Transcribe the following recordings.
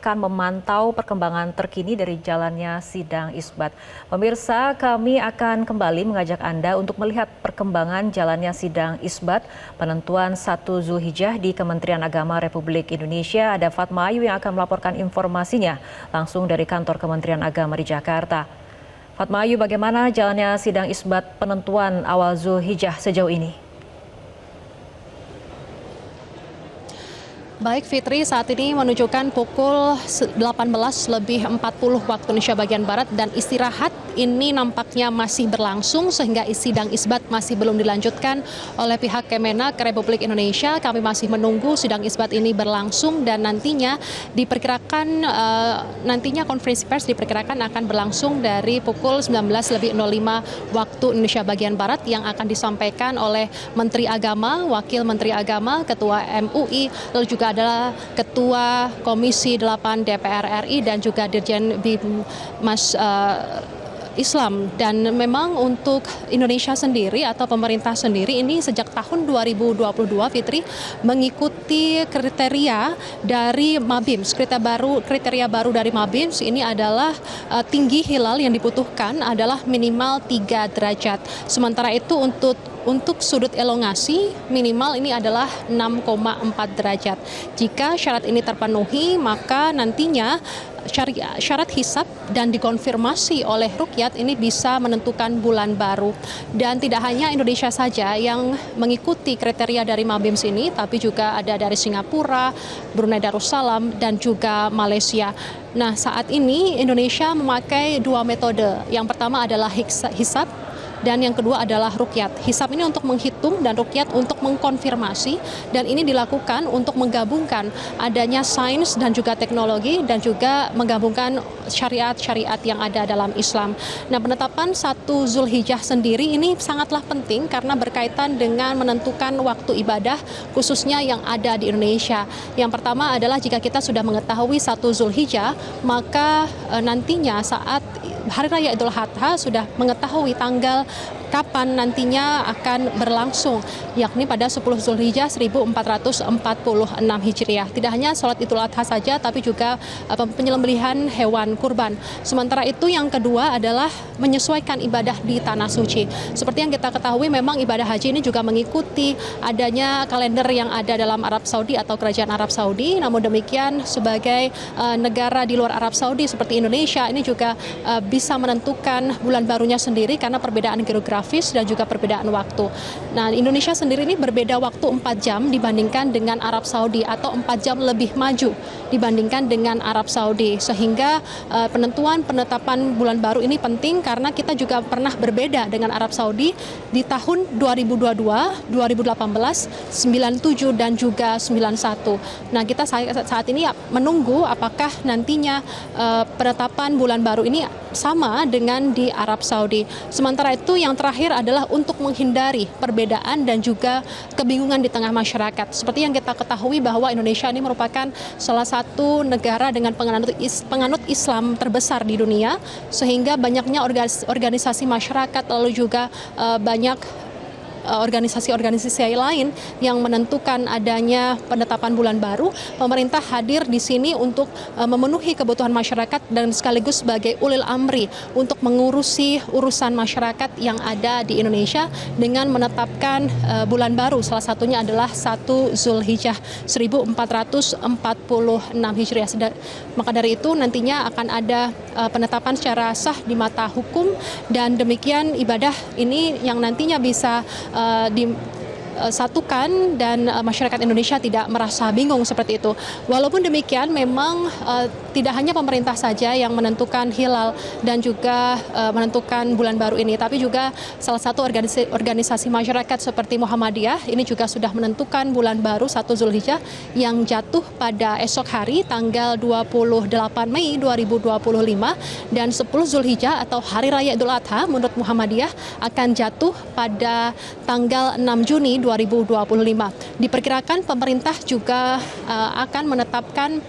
akan memantau perkembangan terkini dari jalannya sidang isbat. Pemirsa, kami akan kembali mengajak Anda untuk melihat perkembangan jalannya sidang isbat penentuan 1 Zulhijjah di Kementerian Agama Republik Indonesia. Ada Fatma Ayu yang akan melaporkan informasinya langsung dari kantor Kementerian Agama di Jakarta. Fatma Ayu, bagaimana jalannya sidang isbat penentuan awal Zulhijjah sejauh ini? Baik Fitri, saat ini menunjukkan pukul 18.40 waktu Indonesia bagian Barat dan istirahat ini nampaknya masih berlangsung sehingga sidang isbat masih belum dilanjutkan oleh pihak Kemenak Republik Indonesia. Kami masih menunggu sidang isbat ini berlangsung dan nantinya diperkirakan konferensi pers diperkirakan akan berlangsung dari pukul 19.05 waktu Indonesia bagian Barat yang akan disampaikan oleh Menteri Agama, Wakil Menteri Agama, Ketua MUI, lalu juga adalah Ketua Komisi 8 DPR RI dan juga Dirjen Bimas Islam. Dan memang untuk Indonesia sendiri atau pemerintah sendiri ini sejak tahun 2022 Fitri mengikuti kriteria dari Mabims. Kriteria baru dari Mabims ini adalah tinggi hilal yang dibutuhkan adalah minimal 3 derajat. Sementara itu untuk sudut elongasi minimal ini adalah 6,4 derajat. Jika syarat ini terpenuhi, maka nantinya syarat hisab dan dikonfirmasi oleh Ruqyat ini bisa menentukan bulan baru. Dan tidak hanya Indonesia saja yang mengikuti kriteria dari Mabims ini, tapi juga ada dari Singapura, Brunei Darussalam, dan juga Malaysia. Nah, saat ini Indonesia memakai 2 metode. Yang pertama adalah hisab, dan yang kedua adalah Ruqyat. Hisab ini untuk menghitung dan Ruqyat untuk mengkonfirmasi, dan ini dilakukan untuk menggabungkan adanya sains dan juga teknologi dan juga menggabungkan syariat-syariat yang ada dalam Islam. Nah, penetapan 1 Zulhijjah sendiri ini sangatlah penting karena berkaitan dengan menentukan waktu ibadah khususnya yang ada di Indonesia. Yang pertama adalah jika kita sudah mengetahui 1 Zulhijjah, maka nantinya saat Hari Raya Idul Adha sudah mengetahui tanggal kapan nantinya akan berlangsung, yakni pada 10 Zulhijjah 1446 Hijriah. Tidak hanya sholat Idul Adha saja, tapi juga penyembelihan hewan kurban. Sementara itu yang kedua adalah menyesuaikan ibadah di Tanah Suci. Seperti yang kita ketahui, memang ibadah haji ini juga mengikuti adanya kalender yang ada dalam Arab Saudi atau Kerajaan Arab Saudi. Namun demikian, sebagai negara di luar Arab Saudi seperti Indonesia, ini juga bisa menentukan bulan barunya sendiri karena perbedaan geografis dan juga perbedaan waktu. Nah, Indonesia sendiri ini berbeda waktu 4 jam dibandingkan dengan Arab Saudi atau 4 jam lebih maju dibandingkan dengan Arab Saudi. Sehingga penetapan bulan baru ini penting karena kita juga pernah berbeda dengan Arab Saudi di tahun 2022, 2018, 97 dan juga 91. Nah, kita saat ini menunggu apakah nantinya penetapan bulan baru ini sama dengan di Arab Saudi. Sementara itu yang terakhir adalah untuk menghindari perbedaan dan juga kebingungan di tengah masyarakat. Seperti yang kita ketahui bahwa Indonesia ini merupakan salah satu negara dengan penganut Islam terbesar di dunia, sehingga banyaknya organisasi masyarakat lalu juga banyak organisasi-organisasi lain yang menentukan adanya penetapan bulan baru. Pemerintah hadir di sini untuk memenuhi kebutuhan masyarakat dan sekaligus sebagai ulil amri untuk mengurusi urusan masyarakat yang ada di Indonesia dengan menetapkan bulan baru. Salah satunya adalah 1 Zulhijjah 1446 Hijriah. Maka dari itu nantinya akan ada penetapan secara sah di mata hukum, dan demikian ibadah ini yang nantinya bisa disatukan dan masyarakat Indonesia tidak merasa bingung seperti itu. Walaupun demikian, memang tidak hanya pemerintah saja yang menentukan hilal dan juga menentukan bulan baru ini, tapi juga salah satu organisasi masyarakat seperti Muhammadiyah ini juga sudah menentukan bulan baru 1 Zulhijjah yang jatuh pada esok hari tanggal 28 Mei 2025, dan 10 Zulhijjah atau Hari Raya Idul Adha menurut Muhammadiyah akan jatuh pada tanggal 6 Juni 2025. Diperkirakan pemerintah juga akan menetapkan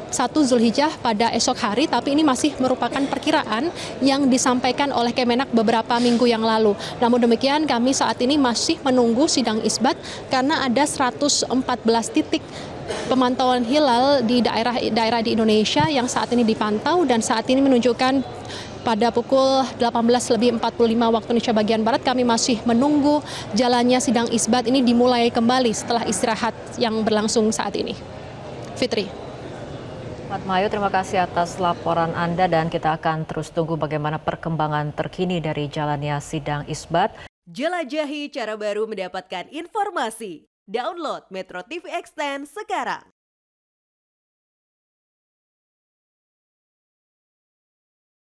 1 Zulhijjah pada esok hari, tapi ini masih merupakan perkiraan yang disampaikan oleh Kemenak beberapa minggu yang lalu. Namun demikian, kami saat ini masih menunggu sidang isbat karena ada 114 titik pemantauan hilal di daerah di Indonesia yang saat ini dipantau dan saat ini menunjukkan pada pukul 18.45 waktu Indonesia bagian Barat. Kami masih menunggu jalannya sidang isbat ini dimulai kembali setelah istirahat yang berlangsung saat ini. Fitri. Fatma Ayu, terima kasih atas laporan Anda dan kita akan terus tunggu bagaimana perkembangan terkini dari jalannya sidang isbat. Jelajahi cara baru mendapatkan informasi. Download Metro TV Extend sekarang.